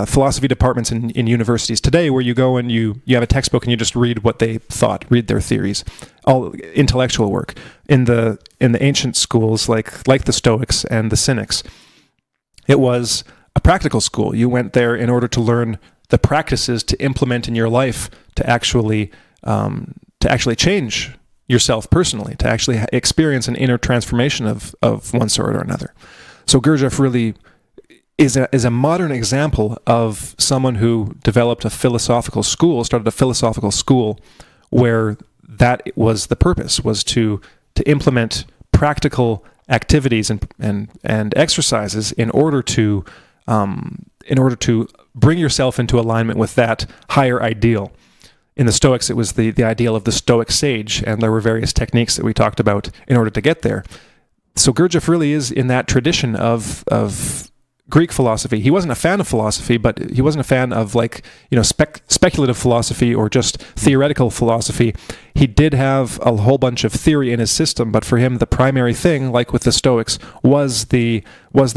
philosophy departments in universities today, where you go and you have a textbook and you just read what they thought, read their theories, all intellectual work. In the ancient schools, like the Stoics and the Cynics, it was a practical school. You went there in order to learn the practices to implement in your life to actually change yourself personally, to actually experience an inner transformation of one sort or another. So Gurdjieff really is a modern example of someone who developed a philosophical school, started a philosophical school where that was the purpose, was to implement practical activities and exercises in order to bring yourself into alignment with that higher ideal. In the Stoics, it was the ideal of the Stoic sage, and there were various techniques that we talked about in order to get there. So Gurdjieff really is in that tradition of Greek philosophy. He wasn't a fan of philosophy, but he wasn't a fan of speculative philosophy or just theoretical philosophy. He did have a whole bunch of theory in his system, but for him, the primary thing, like with the Stoics, was the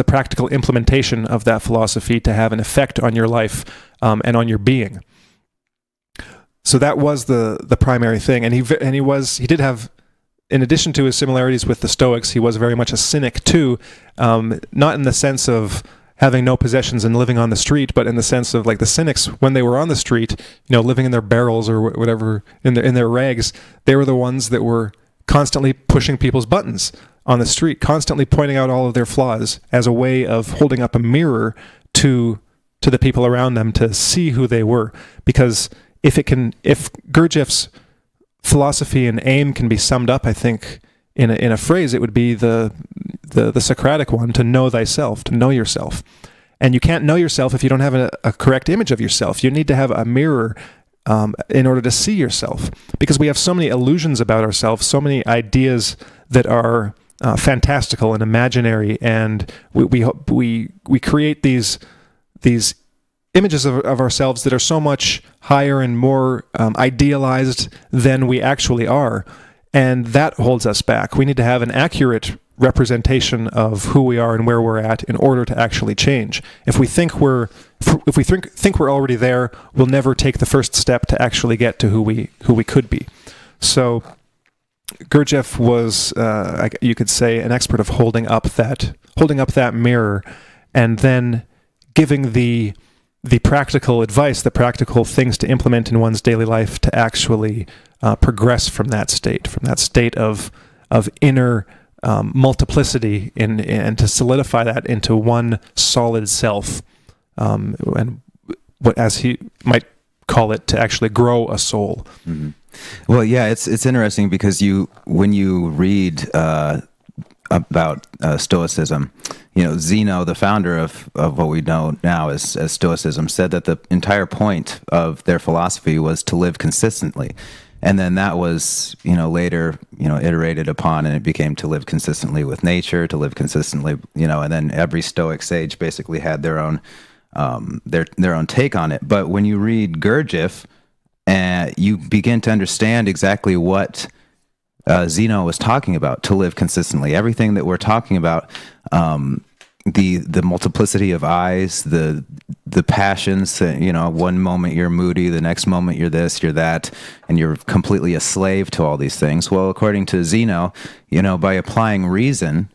practical implementation of that philosophy to have an effect on your life and on your being. So that was the primary thing, and he did have, in addition to his similarities with the Stoics, he was very much a cynic too, not in the sense of having no possessions and living on the street, but in the sense of like the Cynics, when they were on the street, living in their barrels or whatever, in their rags, they were the ones that were constantly pushing people's buttons on the street, constantly pointing out all of their flaws as a way of holding up a mirror to the people around them to see who they were. Because if Gurdjieff's philosophy and aim can be summed up, I think, in a phrase, it would be the Socratic one: to know thyself, to know yourself. And you can't know yourself if you don't have a correct image of yourself. You need to have a mirror in order to see yourself, because we have so many illusions about ourselves, so many ideas that are fantastical and imaginary, and we create these images of ourselves that are so much higher and more idealized than we actually are, and that holds us back. We need to have an accurate representation of who we are and where we're at in order to actually change. If we think we're already there, we'll never take the first step to actually get to who we could be. So Gurdjieff was, you could say, an expert of holding up that mirror, and then giving the practical advice, the practical things to implement in one's daily life to actually progress from that state of inner multiplicity, and to solidify that into one solid self, and what, as he might call it, to actually grow a soul. Mm-hmm. Well, yeah, it's interesting because when you read about Stoicism, Zeno, the founder of what we know now as Stoicism, said that the entire point of their philosophy was to live consistently. And then that was, later, iterated upon, and it became to live consistently with nature, to live consistently, and then every Stoic sage basically had their own take on it. But when you read Gurdjieff, you begin to understand exactly what Zeno was talking about, to live consistently. Everything that we're talking about, the multiplicity of eyes, the passions, one moment you're moody, the next moment you're this, you're that, and you're completely a slave to all these things. Well, according to Zeno, by applying reason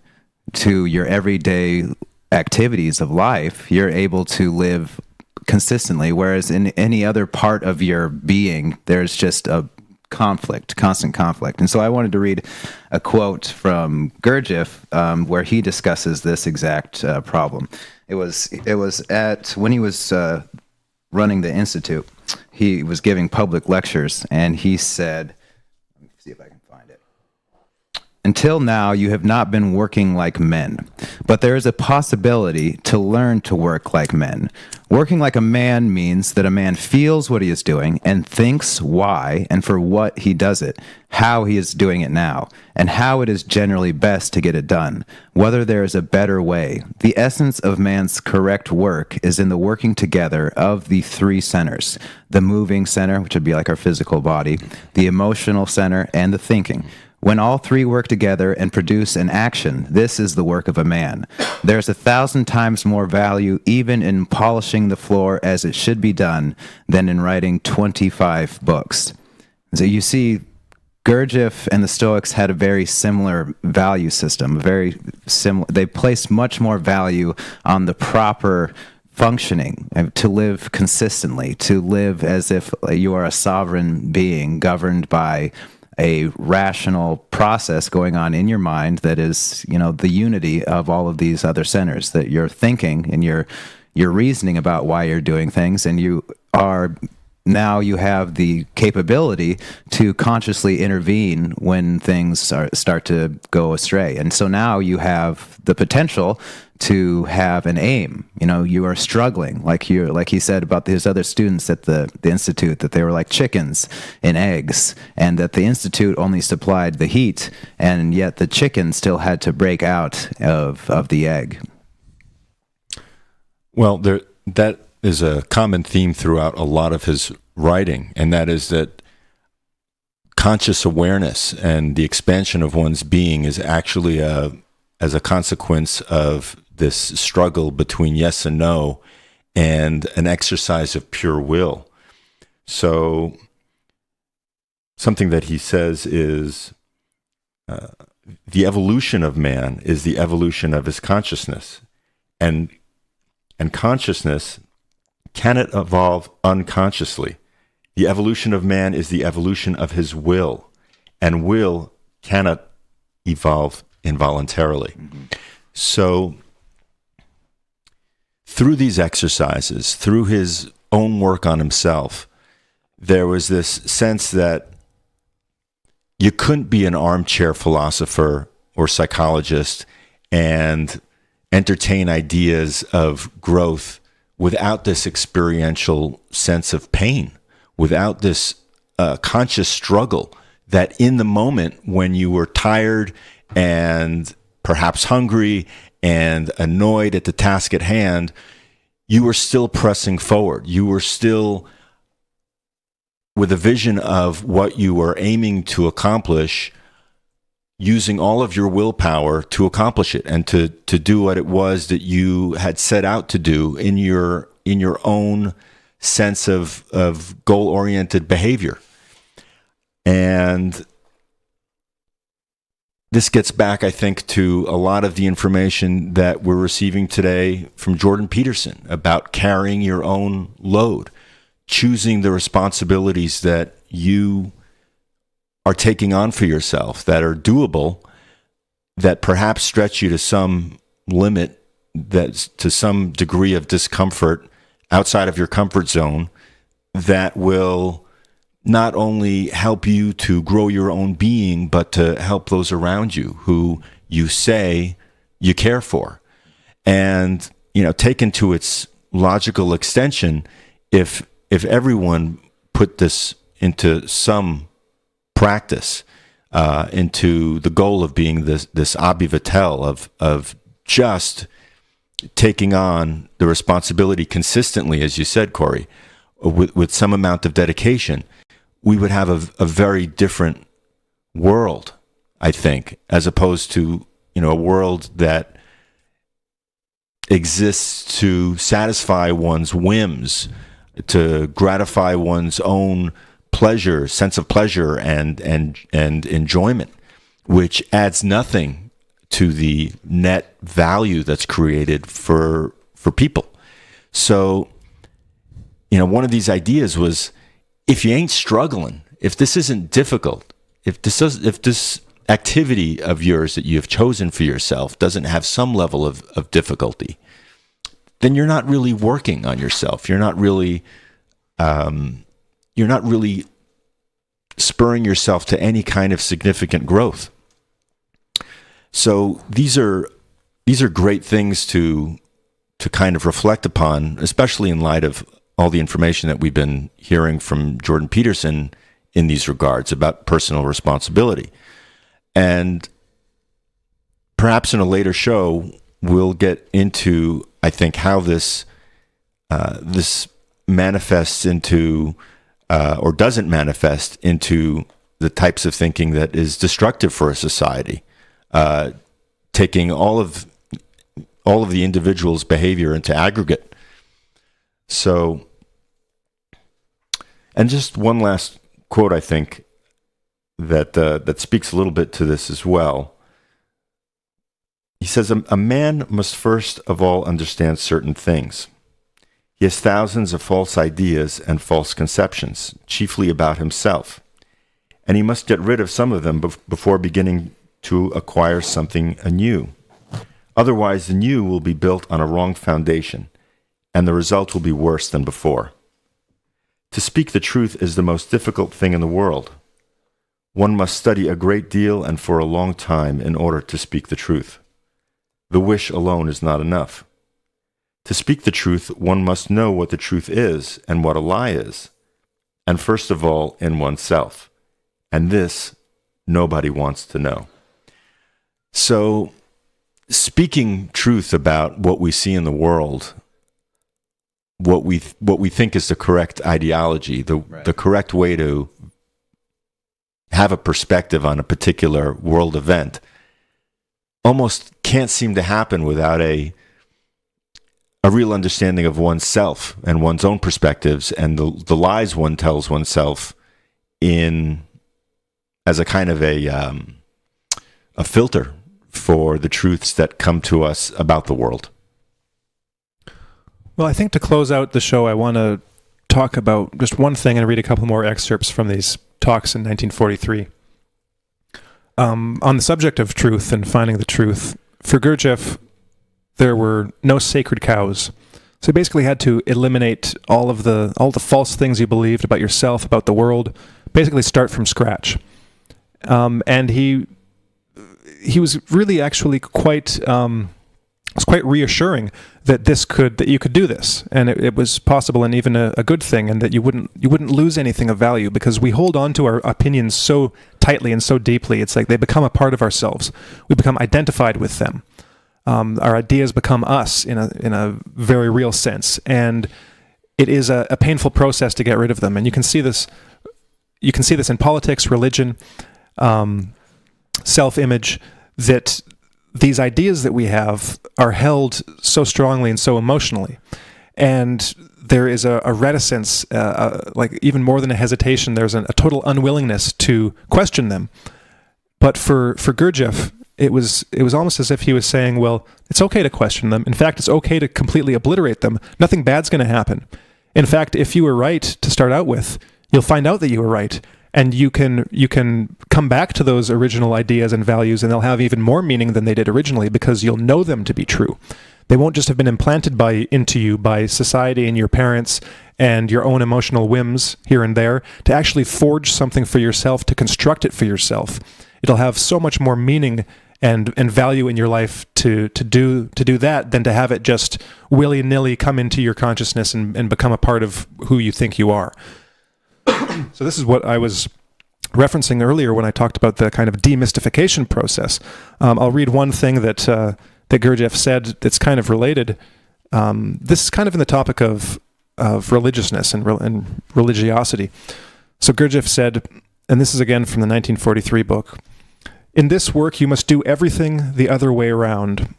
to your everyday activities of life, you're able to live consistently, whereas in any other part of your being, there's just a constant conflict. And so I wanted to read a quote from Gurdjieff where he discusses this exact problem. It was when he was running the institute, he was giving public lectures, and he said, let me see if I can find it. Until now, you have not been working like men, but there is a possibility to learn to work like men. Working like a man means that a man feels what he is doing and thinks why and for what he does it, how he is doing it now, and how it is generally best to get it done, whether there is a better way. The essence of man's correct work is in the working together of the three centers: the moving center, which would be like our physical body, the emotional center, and the thinking. When all three work together and produce an action, this is the work of a man. There's 1,000 times more value even in polishing the floor as it should be done than in writing 25 books. So you see, Gurdjieff and the Stoics had a very similar value system, they placed much more value on the proper functioning, to live consistently, to live as if you are a sovereign being governed by a rational process going on in your mind that is, the unity of all of these other centers, that you're thinking and you're reasoning about why you're doing things, and you have the capability to consciously intervene when things start to go astray. And so now you have the potential to have an aim. You are struggling, like he said about his other students at the institute, that they were like chickens in eggs, and that the institute only supplied the heat, and yet the chicken still had to break out of the egg. Well, that is a common theme throughout a lot of his writing, and that is that conscious awareness and the expansion of one's being is actually as a consequence of this struggle between yes and no, and an exercise of pure will. So something that he says is the evolution of man is the evolution of his consciousness, and consciousness cannot evolve unconsciously. The evolution of man is the evolution of his will, and will cannot evolve involuntarily. Mm-hmm. So through these exercises, through his own work on himself, there was this sense that you couldn't be an armchair philosopher or psychologist and entertain ideas of growth without this experiential sense of pain, without this conscious struggle that in the moment when you were tired and perhaps hungry and annoyed at the task at hand, you were still pressing forward. You were still with a vision of what you were aiming to accomplish, using all of your willpower to accomplish it and to do what it was that you had set out to do in your own sense of goal-oriented behavior. And this gets back, I think, to a lot of the information that we're receiving today from Jordan Peterson about carrying your own load, choosing the responsibilities that you are taking on for yourself that are doable, that perhaps stretch you to some limit, that's to some degree of discomfort outside of your comfort zone, that will not only help you to grow your own being, but to help those around you who you say you care for. And, taken to its logical extension, if everyone put this into some practice, into the goal of being this abhivatel of just taking on the responsibility consistently, as you said, Corey, with some amount of dedication, we would have a very different world, I think, as opposed to, a world that exists to satisfy one's whims, to gratify one's own pleasure, sense of pleasure and enjoyment, which adds nothing to the net value that's created for people. So, one of these ideas was, if you ain't struggling, if this isn't difficult, if this activity of yours that you have chosen for yourself doesn't have some level of difficulty, then you're not really working on yourself. You're not really spurring yourself to any kind of significant growth. So these are great things to kind of reflect upon, especially in light of all the information that we've been hearing from Jordan Peterson in these regards about personal responsibility. And perhaps in a later show, we'll get into, I think, how this manifests into, or doesn't manifest into, the types of thinking that is destructive for a society, taking all of the individual's behavior into aggregate. So, and just one last quote, I think, that speaks a little bit to this as well. He says, a man must first of all understand certain things. He has thousands of false ideas and false conceptions, chiefly about himself, and he must get rid of some of them before beginning to acquire something anew. Otherwise, the new will be built on a wrong foundation, and the result will be worse than before. To speak the truth is the most difficult thing in the world. One must study a great deal and for a long time in order to speak the truth. The wish alone is not enough. To speak the truth, one must know what the truth is and what a lie is, and first of all, in oneself. And this, nobody wants to know. So, speaking truth about what we see in the world, what we think is the correct ideology, the correct way to have a perspective on a particular world event, almost can't seem to happen without a real understanding of oneself and one's own perspectives and the lies one tells oneself in as a kind of a filter for the truths that come to us about the world. Well, I think to close out the show, I want to talk about just one thing and read a couple more excerpts from these talks in 1943. On the subject of truth and finding the truth, for Gurdjieff, there were no sacred cows. So he basically had to eliminate all the false things you believed about yourself, about the world, basically start from scratch. And he was really actually quite reassuring that you could do this, and it was possible and even a good thing, and that you wouldn't lose anything of value, because we hold on to our opinions so tightly and so deeply. It's like they become a part of ourselves. We become identified with them. Our ideas become us in a very real sense, and it is a painful process to get rid of them. And you can see this in politics, religion, self-image, that these ideas that we have are held so strongly and so emotionally. And there is a reticence, like even more than a hesitation, there's a total unwillingness to question them. But for Gurdjieff, it was almost as if he was saying, well, it's okay to question them. In fact, it's okay to completely obliterate them. Nothing bad's going to happen. In fact, if you were right to start out with, you'll find out that you were right. And you can come back to those original ideas and values, and they'll have even more meaning than they did originally, because you'll know them to be true. They won't just have been implanted into you by society and your parents and your own emotional whims here and there to actually forge something for yourself, to construct it for yourself. It'll have so much more meaning and value in your life to do that than to have it just willy-nilly come into your consciousness and become a part of who you think you are. So this is what I was referencing earlier when I talked about the kind of demystification process. I'll read one thing that Gurdjieff said that's kind of related. This is kind of in the topic of religiousness and religiosity. So Gurdjieff said, and this is again from the 1943 book, "In this work you must do everything the other way around.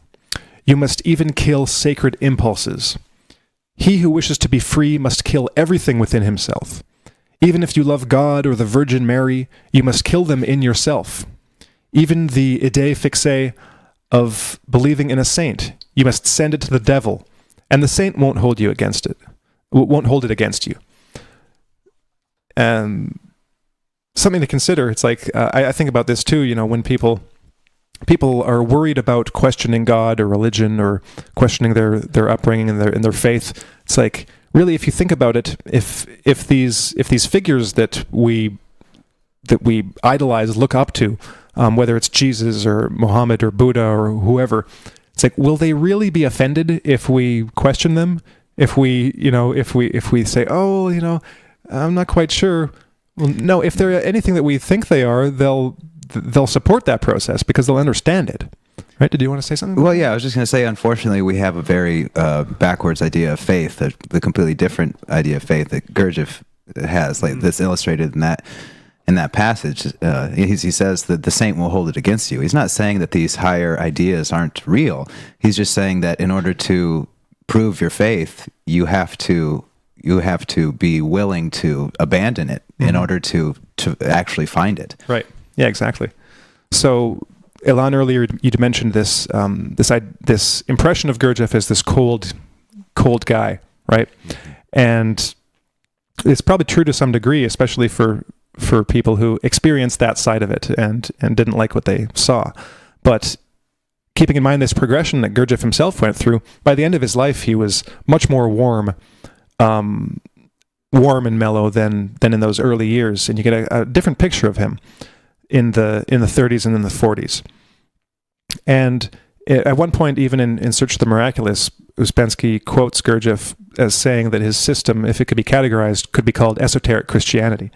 You must even kill sacred impulses. He who wishes to be free must kill everything within himself. Even if you love God or the Virgin Mary, you must kill them in yourself. Even the idée fixe of believing in a saint, you must send it to the devil, and the saint won't hold it against you." Something to consider. It's like, I think about this too, when people are worried about questioning God or religion or questioning their upbringing and their faith. It's like, really, if you think about it, if these figures that we idolize, look up to, whether it's Jesus or Muhammad or Buddha or whoever. It's like, will they really be offended if we question them? If we say, oh, I'm not quite sure. Well, no, if they're anything that we think they are, they'll support that process because they'll understand it. Right? Did you want to say something? Well, yeah, I was just going to say, unfortunately, we have a very backwards idea of faith, the completely different idea of faith that Gurdjieff has, like that's illustrated in that passage. He says that the saint will hold it against you. He's not saying that these higher ideas aren't real. He's just saying that in order to prove your faith, you have to be willing to abandon it in order to actually find it. Right. Yeah, exactly. So, Ilan, earlier you mentioned this this impression of Gurdjieff as this cold guy, right? And it's probably true to some degree, especially for people who experienced that side of it and didn't like what they saw. But keeping in mind this progression that Gurdjieff himself went through, by the end of his life he was much more warm and mellow than in those early years, and you get a different picture of him in the 30s and in the 40s. And at one point, even in Search of the Miraculous, Ouspensky quotes Gurdjieff as saying that his system, if it could be categorized, could be called Esoteric Christianity.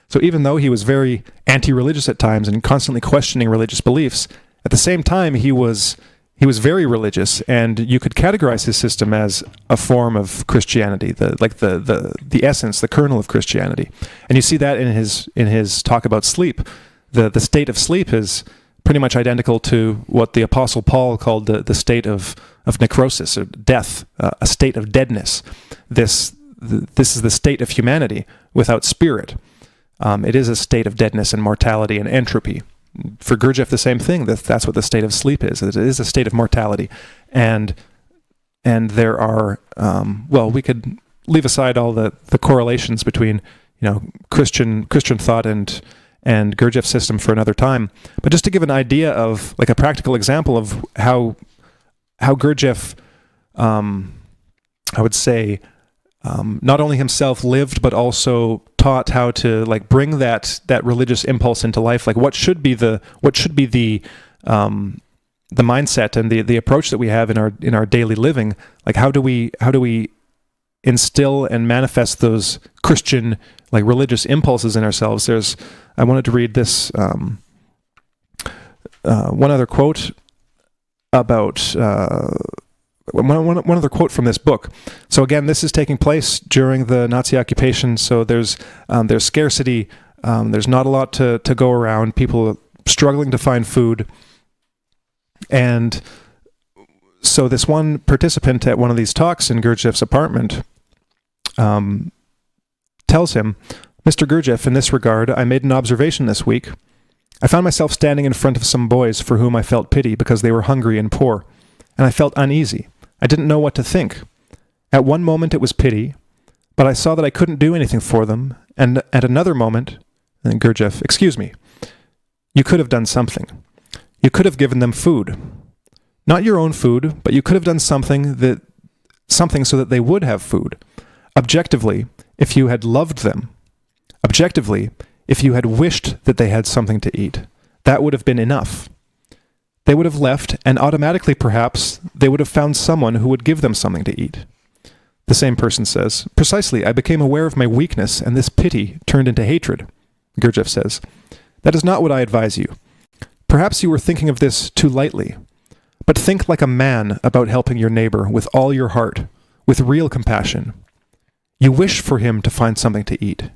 So even though he was very anti-religious at times and constantly questioning religious beliefs, at the same time he was very religious, and you could categorize his system as a form of Christianity, the essence, the kernel of Christianity. And you see that in his talk about sleep. The state of sleep is pretty much identical to what the Apostle Paul called the state of necrosis, or death, a state of deadness. This is the state of humanity without spirit. It is a state of deadness and mortality and entropy. For Gurdjieff, the same thing. That's what the state of sleep is. It is a state of mortality, and there are we could leave aside all the correlations between Christian thought and Gurdjieff's system for another time. But just to give an idea of, like, a practical example of how Gurdjieff, I would say, not only himself lived, but also taught how to, like, bring that religious impulse into life. Like, what should be the mindset and the approach that we have in our daily living? Like, how do we instill and manifest those Christian, like, religious impulses in ourselves? I wanted to read this one other quote about one other quote from this book. So again, this is taking place during the Nazi occupation. So there's scarcity. There's not a lot to go around. People are struggling to find food, and so this one participant at one of these talks in Gurdjieff's apartment tells him, "Mr. Gurdjieff, in this regard, I made an observation this week. I found myself standing in front of some boys for whom I felt pity because they were hungry and poor, and I felt uneasy. I didn't know what to think. At one moment it was pity, but I saw that I couldn't do anything for them, and at another moment," and Gurdjieff, "excuse me, you could have done something. You could have given them food. Not your own food, but you could have done something so that they would have food. Objectively, if you had loved them. Objectively, if you had wished that they had something to eat, that would have been enough. They would have left, and automatically, perhaps, they would have found someone who would give them something to eat." The same person says, "Precisely, I became aware of my weakness, and this pity turned into hatred." Gurdjieff says, "That is not what I advise you. Perhaps you were thinking of this too lightly. But think like a man about helping your neighbor with all your heart, with real compassion. You wish for him to find something to eat.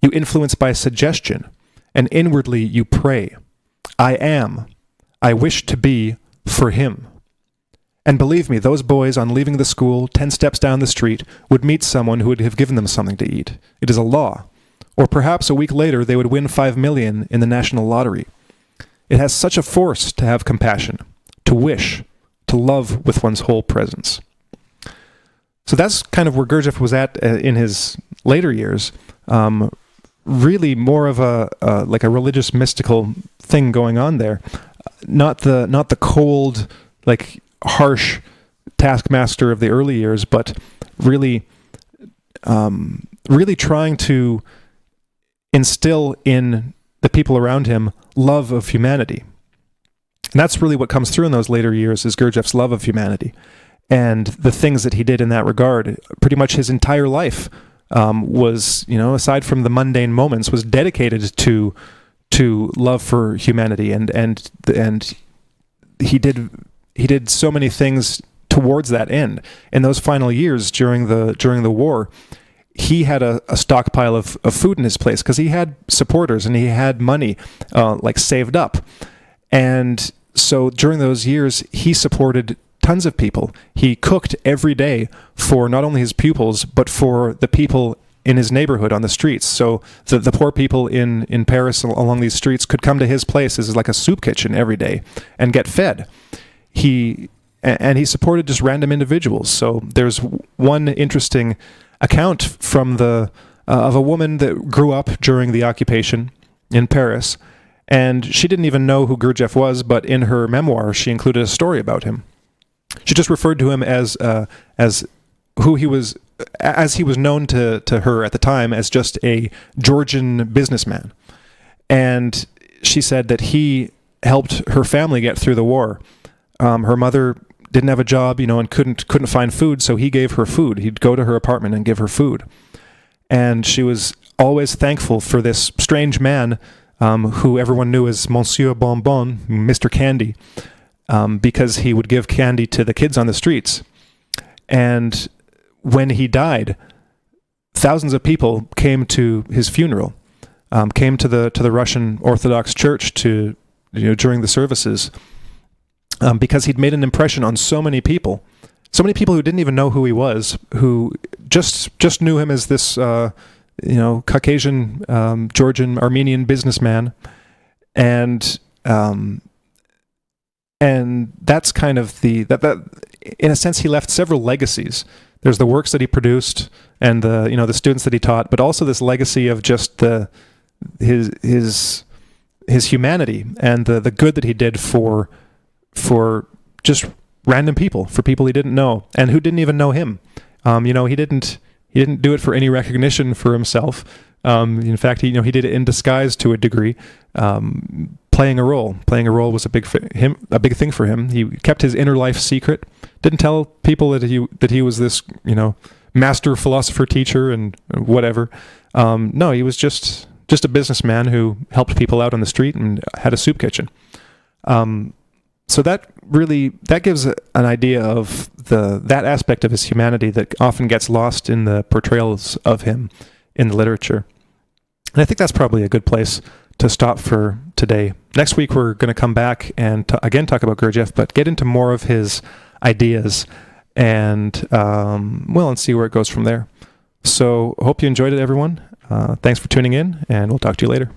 You influence by suggestion, and inwardly you pray, 'I wish to be for him.' And believe me, those boys, on leaving the school, 10 steps down the street, would meet someone who would have given them something to eat. It is a law. Or perhaps a week later they would win 5 million in the national lottery. It has such a force to have compassion, to wish, to love with one's whole presence." So that's kind of where Gurdjieff was at in his later years. Really more of a religious mystical thing going on there. Not the cold, like, harsh taskmaster of the early years, but really trying to instill in the people around him love of humanity. And that's really what comes through in those later years, is Gurdjieff's love of humanity. And the things that he did in that regard, pretty much his entire life was, aside from the mundane moments, was dedicated to love for humanity. And he did so many things towards that end. In those final years during the war, he had a stockpile of food in his place because he had supporters and he had money saved up. And so during those years, he supported tons of people. He cooked every day for not only his pupils, but for the people in his neighborhood on the streets. So the poor people in Paris along these streets could come to his place as like a soup kitchen every day and get fed. He supported just random individuals. So there's one interesting account from of a woman that grew up during the occupation in Paris, and she didn't even know who Gurdjieff was, but in her memoir she included a story about him. She just referred to him as who he was, as he was known to her at the time, as just a Georgian businessman. And she said that he helped her family get through the war. Her mother didn't have a job, and couldn't find food, so he gave her food. He'd go to her apartment and give her food. And she was always thankful for this strange man who everyone knew as Monsieur Bonbon, Mr. Candy, because he would give candy to the kids on the streets. And when he died, thousands of people came to his funeral, came to the Russian Orthodox Church during the services, because he'd made an impression on so many people who didn't even know who he was, who just knew him as this Caucasian, Georgian, Armenian businessman, and that's kind of that in a sense he left several legacies. There's the works that he produced and the students that he taught, but also this legacy of just his humanity and the good that he did for just random people, for people he didn't know and who didn't even know him. He didn't do it for any recognition for himself. In fact, he did it in disguise to a degree. Playing a role was a big thing for him. He kept his inner life secret. Didn't tell people that he was this master philosopher teacher and whatever. No, he was just a businessman who helped people out on the street and had a soup kitchen. So that gives an idea of that aspect of his humanity that often gets lost in the portrayals of him in the literature. And I think that's probably a good place to stop for today. Next week we're going to come back and again talk about Gurdjieff, but get into more of his ideas and see where it goes from there. So hope you enjoyed it, everyone. Thanks for tuning in, and we'll talk to you later.